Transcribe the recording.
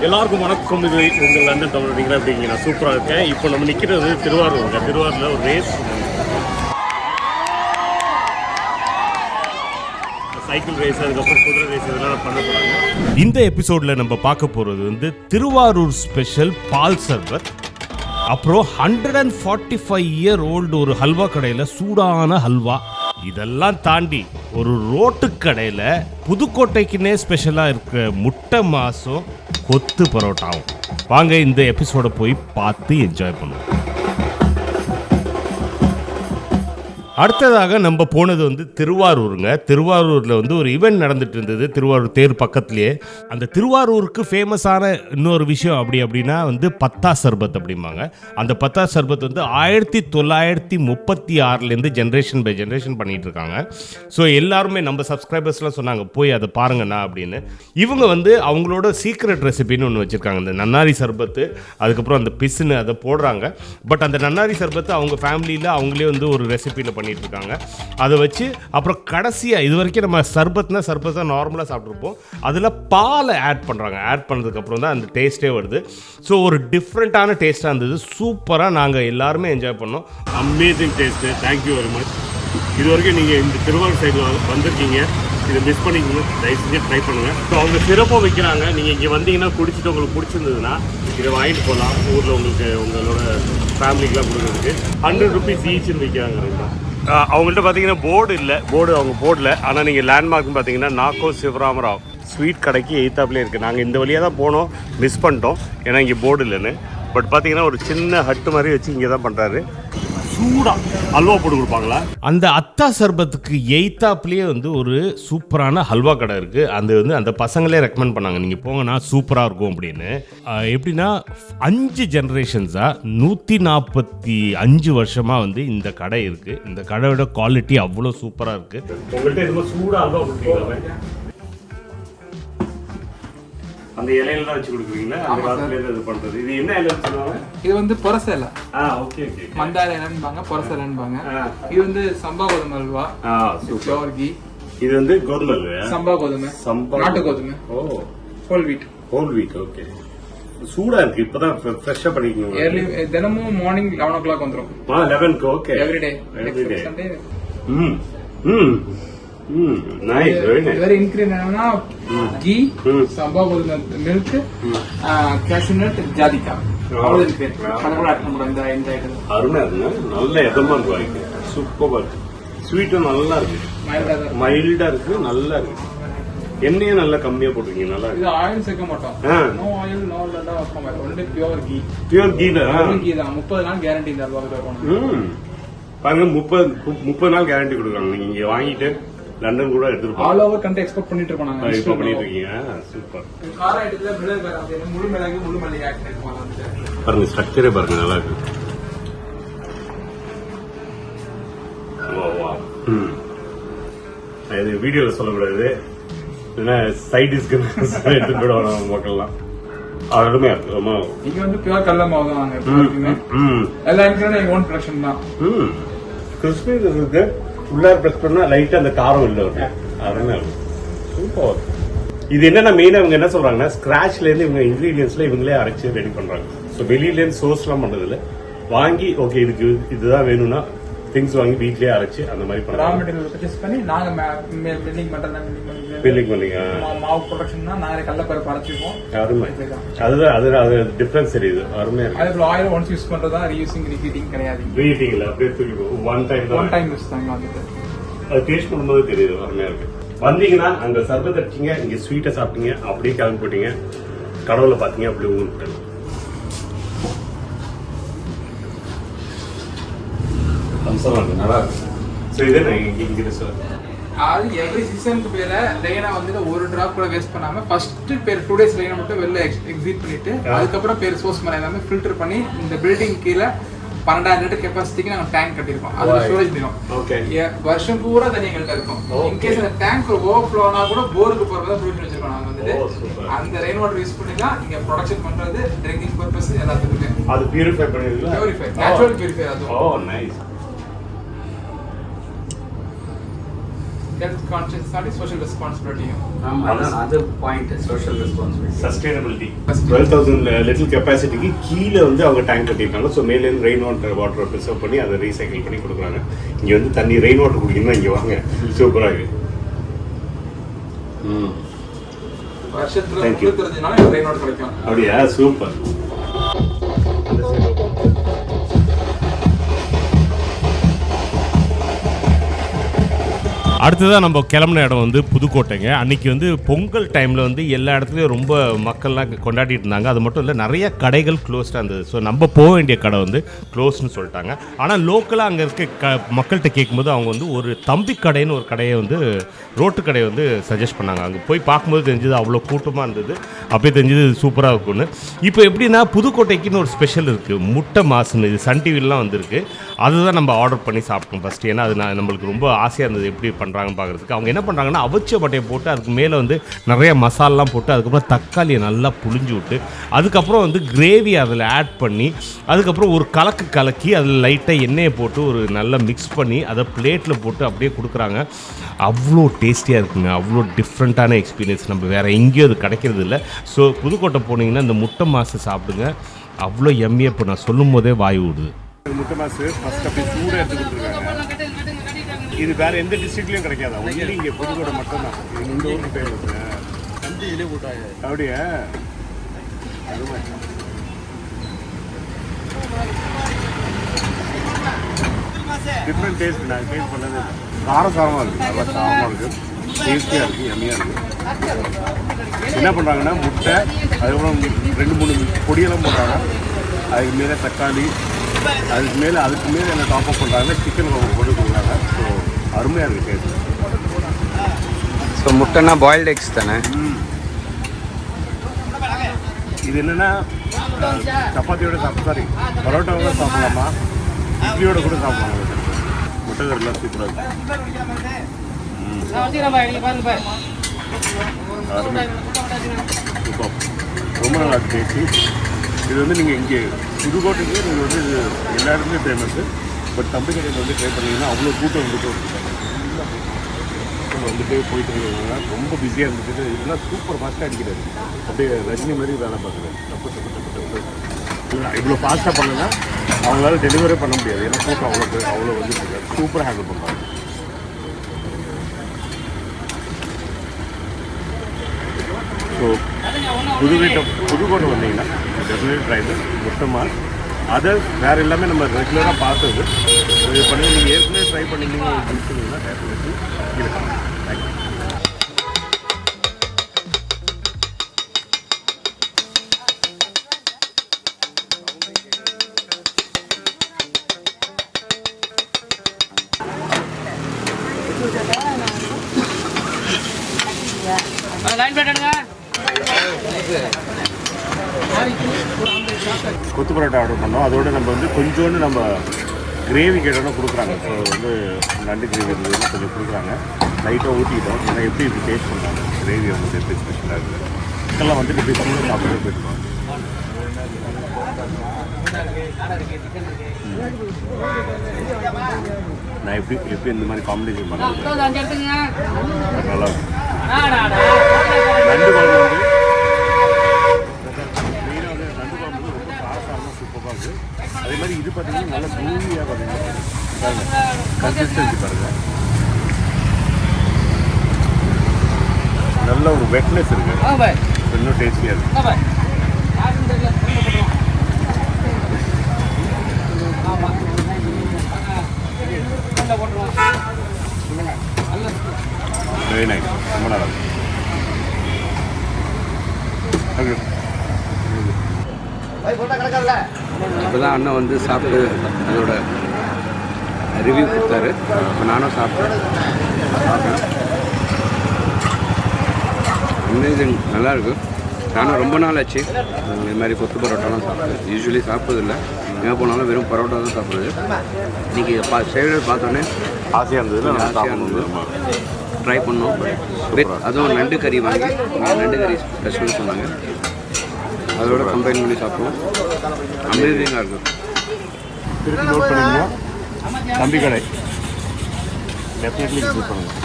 எல்லாருக்கும் வணக்கம். இது உங்கள் லண்டன் தமிழ். நீங்களா எப்படிங்க? நான் சூப்பராக இருக்கேன். இப்போ நம்ம நிற்கிறது திருவாரூருங்க. திருவாரூரில் ஒரு ரேஸ், சைக்கிள் ரேஸ், அதுக்கப்புறம் குதிரை ரேஸ் இதெல்லாம் பண்ண போகிறாங்க. இந்த எபிசோடில் நம்ம பார்க்க போகிறது வந்து திருவாரூர் ஸ்பெஷல் பால் சர்பத், அப்புறம் 145 இயர் ஓல்டு ஒரு ஹல்வா கடையில் சூடான ஹல்வா. இதெல்லாம் தாண்டி ஒரு ரோட்டு கடையில் புதுக்கோட்டைக்குன்னே ஸ்பெஷலாக இருக்கிற முட்டை மாசும் கொத்து பரோட்டாவும். வாங்க இந்த எபிசோடை போய் பார்த்து என்ஜாய் பண்ணுவோம். அடுத்ததாக நம்ம போனது வந்து திருவாரூருங்க. திருவாரூரில் வந்து ஒரு ஈவெண்ட் நடந்துட்டு இருந்தது, திருவாரூர் தேர் பக்கத்துலேயே. அந்த திருவாரூருக்கு ஃபேமஸான இன்னொரு விஷயம் அப்படின்னா வந்து பத்தா சர்பத் அப்படிம்பாங்க. அந்த பத்தா சர்பத் வந்து 1936 ஜென்ரேஷன் பை ஜென்ரேஷன் பண்ணிகிட்டு இருக்காங்க. ஸோ எல்லாருமே நம்ம சப்ஸ்கிரைபர்ஸ்லாம் சொன்னாங்க போய் அதை பாருங்கண்ணா அப்படின்னு. இவங்க வந்து அவங்களோட சீக்ரெட் ரெசிபின்னு ஒன்று வச்சுருக்காங்க. இந்த நன்னாரி சர்பத்து, அதுக்கப்புறம் அந்த பிசுன்னு அதை போடுறாங்க. பட் அந்த நன்னாரி சர்பத்து அவங்க ஃபேமிலியில் அவங்களே வந்து ஒரு ரெசிபியில் பண்ணிட்டு இருக்காங்க. அதை வச்சு அப்புறம் கடைசியாக இது வரைக்கும் நம்ம சர்பத்னா நார்மலாக சாப்பிட்ருப்போம். அதில் பாலை ஆட் பண்ணுறாங்க. ஆட் பண்ணதுக்கப்புறம் தான் அந்த டேஸ்ட்டே வருது. ஸோ ஒரு டிஃப்ரெண்ட்டான டேஸ்ட்டாக இருந்தது. சூப்பராக நாங்கள் எல்லாருமே என்ஜாய் பண்ணோம். Amazing taste. Thank you very much. இது வரைக்கும் நீங்கள் இந்த திருவாரூர் சைடில் வந்திருக்கீங்க, இதை மிஸ் பண்ணிக்கணும், தயவு செஞ்சு ட்ரை பண்ணுங்கள். ஸோ அவங்க சிறப்பாக வைக்கிறாங்க. நீங்கள் இங்கே வந்தீங்கன்னா குடிச்சிட்டு உங்களுக்கு பிடிச்சிருந்ததுன்னா இதை வாங்கிட்டு போகலாம். ஊரில் உங்களுக்கு உங்களோட ஃபேமிலிக்கெலாம் கொடுக்குறதுக்கு 100 rupees ஈச்சுன்னு விற்கிறாங்க. அவங்கள்ட்ட பார்த்தீங்கன்னா போர்டு இல்லை, போர்டு அவங்க போடல. ஆனால் நீங்கள் லேண்ட்மார்க்னு பார்த்தீங்கன்னா நாக்கோ சிவராமராவ் ஸ்வீட் கடைக்கு எய்த்தாப்லேயே இருக்குது. நாங்கள் இந்த வழியாக தான் போனோம், மிஸ் பண்ணிட்டோம் ஏன்னா இங்கே போர்டு இல்லைன்னு. பட் பார்த்தீங்கன்னா ஒரு சின்ன ஹட்டு மாதிரி வச்சு இங்கே தான் பண்ணுறாரு. சூடாக ஹல்வா போட்டு கொடுப்பாங்களா. அந்த அத்தா சர்பத்துக்கு எய்த்தாப்லேயே வந்து ஒரு சூப்பரான ஹல்வா கடை இருக்குது. அந்த வந்து அந்த பசங்களே ரெக்கமெண்ட் பண்ணாங்க, நீங்கள் போங்கன்னா சூப்பராக இருக்கும் அப்படின்னு. எப்படின்னா 5 ஜென்ரேஷன்ஸாக 145 வருஷமாக வந்து இந்த கடை இருக்குது. இந்த கடையோட குவாலிட்டி அவ்வளோ சூப்பராக இருக்குது. உங்கள்கிட்ட எதுவும் சூடாக ஹல்வா கொடுத்தீங்களா? அந்த இலையில தான் வச்சு கொடுக்குறீங்களா? அந்த காலத்துல இருந்து இது பண்றது. இது என்ன இலைன்னு சொல்லுவாங்க? இது வந்து பொரச இலை. Okay okay. மந்தார இலைன்பாங்க, பொரச இலைன்பாங்க. இது வந்து சம்பா கோதுமை அல்வா. Super key. இது வந்து கோதுமை அல்வா. சம்பா கோதுமை, நாட்டு கோதுமை. Whole wheat. Whole wheat. Okay. சூடா இருக்கு. இப்பதான் ஃப்ரெஷ்ஷா பண்ணிக்கணும். தினமும் மார்னிங் 11 o'clock வந்துரும். 11 okay. Everyday. Sunday. Nice, very nice. Very ingredient na ghee, samba golden milk, cashew nut, jadika. All the ingredient. Panakula add pannudha indha item. Aruna irukku. Nalla edama irukku. Super. Sweet nalla irukku. Mild irukku, nalla irukku. எண்ணெயே நல்லா கம்மியா போட்டுருக்கீங்க. நல்லா இது oil சேர்க்க மாட்டோம். No oil no லட்டா வைக்க மாட்டோம். Only pure ghee. Pure ghee தான். 30 நாள் கேரண்டி இந்த அல்வாக்கு தருவோம். பாருங்க 30 நாள் கேரண்டி கொடுக்குறாங்க. நீங்க இங்க வாங்கிட்டு லண்டன் கூட எடுத்துட்டு ஆல் ஓவர் கண்ட்ரி எக்ஸ்போர்ட் பண்ணிட்டு இருப்பாங்க. இப்போ பண்ணிட்டு இருக்கீங்க. சூப்பர். கார ஐட்டத்துல மிளகு வேற முழு மிளகு முழு மல்லிகை ஆட் பண்ணிருப்பாங்க. பாருங்க ஸ்ட்ரக்சரே பாருங்க நல்லா இருக்கு. வா இது வீடியோல சொல்லக்கூடாது, ஏன்னா சைட் டிஸ்க்கு எடுத்துட்டு போயிடுவாங்க மக்கள்லாம். அருமையா இருக்கு. ரொம்ப இங்க வந்து பியூர் கடலை மாவு தான் வாங்க. எல்லா இன்கிரீடியன்ட் ஓன் ப்ரொடக்ஷன் தான். கிறிஸ்பி இருக்கு. ஃபுல்லாக ப்ரெஸ் பண்ணால் லைட்டாக அந்த காரம் இல்லை வருது. அதனால சூப்பர். இது என்னென்னா மெயினாக இவங்க என்ன சொல்கிறாங்கன்னா ஸ்க்ராட்ச்லேருந்து இவங்க இன்க்ரீடியன்ஸில் இவங்களே அரைச்சி ரெடி பண்ணுறாங்க. ஸோ வெளியிலேருந்து சோர்ஸ்லாம் பண்ணுறதில்ல, வாங்கி ஓகே இதுக்கு இதுதான் வேணும்னா திங்ஸ் வாங்கி வீட்லேயே அரைச்சி அந்த மாதிரி பண்ணுறாங்க. ரா மெட்டீரியல் பர்ச்சேஸ் பண்ணி நாங்கள் பில்லிங் பண்ணிங்க. மாவு ப்ரொடக்ஷன்னா நாங்கள் கடலைப்பருப்பு அரைச்சிப்போம். அருமை. அதுதான் அது டிஃபரன்ஸ் தெரியுது. அருமையாக இருக்கு. அதுல ஆயில் ஒன்ஸ் யூஸ் பண்ணுறதா ரீயூசிங் ரீஹீட்டிங் கிடையாது. ரீஹீட்டிங் இல்லை, அப்படியே தூக்கி ஒன் டைம் யூஸ் தாங்க. வந்துட்டு அது டேஸ்ட் பண்ணும்போது தெரியுது. அருமையாக இருக்கு. வந்தீங்கன்னா அங்கே சர்பத் அடிச்சிங்க, இங்கே ஸ்வீட்டை சாப்பிட்டீங்க, அப்படியே கிளம்பி போட்டீங்க, கடவுளை பார்த்தீங்க, அப்படியே ஊருக்கு நல்லா இருக்கு. ஸோ இதே நான் இங்கே சொல்லுங்க. அது எவ்ரி சீசனுக்கு பேர லைனா வந்துட்டு ஒரு டிராப் கூட வேஸ்ட் பண்ணாம ஃபர்ஸ்ட் பேர் 2 days லைனா மட்டும் வெளில எக்ஸிட் பண்ணிட்டு அதுக்கப்புறம் பேர் சோர்ஸ் பண்ண எல்லாமே ஃபில்டர் பண்ணி இந்த பில்டிங் கீழே 12,000 லிட்டர் கெப்பாசிட்டிக்கு நாங்கள் டேங்க் கட்டியிருக்கோம். அது ஸ்டோரேஜ் பண்ணிடும். ஓகே. வருஷம் பூரா தண்ணி எங்கள்கிட்ட இருக்கும். இன்கேஸ் அந்த டேங்க் ஓவர்ஃப்ளோனா கூட போருக்கு போகிறதா ப்ரொவிஷன் வச்சிருக்கோம். நாங்கள் வந்துட்டு அந்த ரெயின் வாட்டர் யூஸ் பண்ணி தான் இங்கே ப்ரொடக்ஷன் பண்ணுறது, ட்ரிங்கிங் பர்பஸ் எல்லாத்துக்குமே. அது பியூரிஃபை பண்ணிடுங்களா? Purify, natural purify. அது oh nice. health conscious social responsibility. Another point is social responsibility. Sustainability. 12,000 little capacity கீழ வந்து அவங்க டேங்க் கட்டிருக்காங்க. சோ மேல இருந்து ரெயின் வாட்டர் ப்ரிசர்வ் பண்ணி அதை ரீசைக்கிள் பண்ணி கொடுக்குறாங்க. இங்க வந்து தண்ணி ரெயின் வாட்டர் குடிக்கணும்னா இங்க வாங்க. சூப்பரா இருக்கு. வருஷத்துல 35 நாள் ரெயின் வாட்டர் கிடைக்கும். அப்படியே சூப்பர். அடுத்ததான் நம்ம கிளம்புன இடம் வந்து புதுக்கோட்டைங்க. அன்றைக்கி வந்து பொங்கல் டைமில் வந்து எல்லா இடத்துலையும் ரொம்ப மக்கள்லாம் கொண்டாடிட்டு இருந்தாங்க. அது மட்டும் இல்லை, நிறைய கடைகள் க்ளோஸ்டாக இருந்தது. ஸோ நம்ம போக வேண்டிய கடை வந்து க்ளோஸ்னு சொல்லிட்டாங்க. ஆனால் லோக்கலாக அங்கே இருக்க மக்கள்கிட்ட கேட்கும்போது அவங்க வந்து ஒரு தம்பி கடைன்னு ஒரு கடையை வந்து ரோட்டு கடையை வந்து சஜஸ்ட் பண்ணாங்க. அங்கே போய் பார்க்கும்போது தெரிஞ்சது அவ்வளோ கூட்டமாக இருந்தது. அப்படியே தெரிஞ்சது சூப்பராக இருக்கும்னு. இப்போ எப்படின்னா புதுக்கோட்டைக்குன்னு ஒரு ஸ்பெஷல் இருக்குது, முட்டை மாசுன்னு. இது சன் டிவிலாம் வந்திருக்கு. அதுதான் நம்ம ஆர்டர் பண்ணி சாப்பிட்டோம் ஃபஸ்ட்டு. ஏன்னா அது நம்மளுக்கு ரொம்ப ஆசையாக இருந்தது எப்படி பண்ணுறாங்கன்னு பார்க்குறதுக்கு. அவங்க என்ன பண்ணுறாங்கன்னா அவிச்ச பட்டையை போட்டு அதுக்கு மேலே வந்து நிறைய மசாலாலாம் போட்டு அதுக்கப்புறம் தக்காளியை நல்லா புழிஞ்சு விட்டு அதுக்கப்புறம் வந்து கிரேவி அதில் ஆட் பண்ணி அதுக்கப்புறம் ஒரு கலக்கி அதில் லைட்டாக எண்ணெயை போட்டு ஒரு நல்லா மிக்ஸ் பண்ணி அதை பிளேட்டில் போட்டு அப்படியே கொடுக்குறாங்க. அவ்வளோ டேஸ்டியாக இருக்குங்க. அவ்வளோ டிஃப்ரெண்ட்டான எக்ஸ்பீரியன்ஸ். நம்ம வேறு எங்கேயும் அது கிடைக்கிறது இல்லை. ஸோ புதுக்கோட்டை போனீங்கன்னா இந்த முட்டை மாசு சாப்பிடுங்க. அவ்வளோ எம்மியாக இப்போ நான் சொல்லும் போதே வாய் விடுது. முட்டை மாசு ஃபஸ்ட் அப்படி சூடாக எடுத்துக்கிட்டு இது வேறு எந்த டிஸ்ட்ரிக்ட்லேயும் கிடைக்காது. அவங்க இங்கே புதுக்கோட்டை மட்டும்தான். இந்த ஊருக்கு ஃபேமஸ். தம்பியிலே போட்டாங்க. அப்படியே டிஃப்ரெண்ட் டேஸ்ட். நான் டேஸ்ட் பண்ணது காரசாரமாக இருக்குது. நல்லா காரமாக இருக்குது, டேஸ்டியாக இருக்குது, எம்மியாக இருக்குது. என்ன பண்ணுறாங்கன்னா முட்டை, அதுக்கப்புறம் 2-3 பொடியெல்லாம் போடுறாங்க. அதுக்கு மேலே தக்காளி, அதுக்கு மேலே என்ன டாப் அப் பண்ணுறாங்க, சிக்கன் போட்டு கொடுக்குறாங்க. ஸோ அருமையாக இருக்குது டேஸ்ட். ஸோ முட்டைன்னா பாயில்டு எக்ஸ் தானே? இது என்னென்னா சப்பாத்தியோட சாரி பரோட்டாவோட சாப்பிடலாமா, இட்லியோட கூட சாப்பிடலாம். முட்டை கறிலாம் சூப்பராக இருக்குது. அருமை, சூப்பர், ரொம்ப நல்லா டேஸ்டி. இது வந்து நீங்கள் இங்கே புதுக்கோட்டைக்கு நீங்கள் வந்து இது எல்லா இடத்துலையும் ஃபேமஸ்ஸு. பட் தம்பி கடையில் வந்து ட்ரை பண்ணிங்கன்னா அவ்வளோ கூட்டம் வந்துட்டு போயிட்டு இருக்காங்க. ரொம்ப பிஸியாக இருந்துட்டு இதெல்லாம் சூப்பர் ஃபாஸ்ட்டாக அடிக்கிறாரு. அப்படியே ரஜினி மாதிரி வேலை பார்க்குறாரு. இவ்வளோ ஃபாஸ்ட்டாக பண்ணலன்னா அவங்களால டெலிவரே பண்ண முடியாது. ஏன்னா கூட்டம் அவ்வளோ வந்துட்டு சூப்பராக ஹேண்டில் பண்ணுறாங்க. ஸோ புதுக்கோட்டை வந்தீங்கன்னா டெஃபினெட்லி ட்ரை இது முட்டை அதர் வேறு எல்லாமே நம்ம ரெகுலராக பார்த்தது. இது பண்ணி நீங்கள் ஏற்கனவே ட்ரை பண்ணிங்கன்னா டெஃபினெட்லி இருக்கும். தேங்க்யூ. கொத்து பரோட்டா ஆர்டர் பண்ணோம். அதோடு நம்ம வந்து கொஞ்சோண்டு நம்ம கிரேவி கேட்டோன்னா கொடுக்குறாங்க. ஸோ வந்து நண்டு கிரேவி இருந்ததுன்னா கொஞ்சம் கொடுக்குறாங்க. லைட்டாக ஊற்றிக்கிட்டோம். ஏன்னா எப்படி இப்படி டேஸ்ட் பண்ணுறாங்க கிரேவி வந்து எப்படி ஸ்பெஷலாக இருக்குது. இதெல்லாம் வந்துட்டு இப்படி பண்ணி சாப்பிடவே போயிட்டுருக்கோம். நான் எப்படி இந்த மாதிரி காம்பினேஷன் பண்ணுறேன் நல்லா இருக்கும். நண்டு குழம்பு வந்து மெயினாக வந்து நண்டு குழம்பு வந்து ரொம்ப காரசாரமாக சூப்பராக இருக்குது. அதே மாதிரி இது பார்த்தீங்கன்னா நல்லா தூவியாக பார்த்தீங்கன்னா கன்சிஸ்டன்சி பாருங்கள். நல்ல ஒரு வெட்னஸ் இருக்குது, இன்னும் டேஸ்டியாக இருக்குது. வெரி நைஸ், ரொம்ப நல்லா இருக்கு. இப்போ தான் அண்ணன் வந்து சாப்பிட்டு அதோட ரிவ்யூ கொடுத்தாரு. இப்போ நானும் சாப்பிட்டேன். அமேசிங், நல்லாயிருக்கு. நானும் ரொம்ப நாள் ஆச்சு இது மாதிரி கொத்து பரோட்டாலாம் சாப்பிட்டேன். யூஸ்வலி சாப்பிட்றதில்ல, எங்கே போனாலும் வெறும் பரோட்டா தான் சாப்பிட்றது. இன்றைக்கி ஷேடர் பார்த்தோன்னே ஆசையாக இருந்தது, ட்ரை பண்ணோம். அதுவும் நண்டு கறி வாங்கி, நண்டு கறி ஸ்பெஷல்னு சொன்னாங்க, அதோட கம்பைன் பண்ணி சாப்பிடுவோம். அமேசிங்காக இருக்கும். திருப்பி நோட் பண்ணிங்கன்னா தம்பி கடை டெஃபினெட்லி விசிட் பண்ணுங்கள்.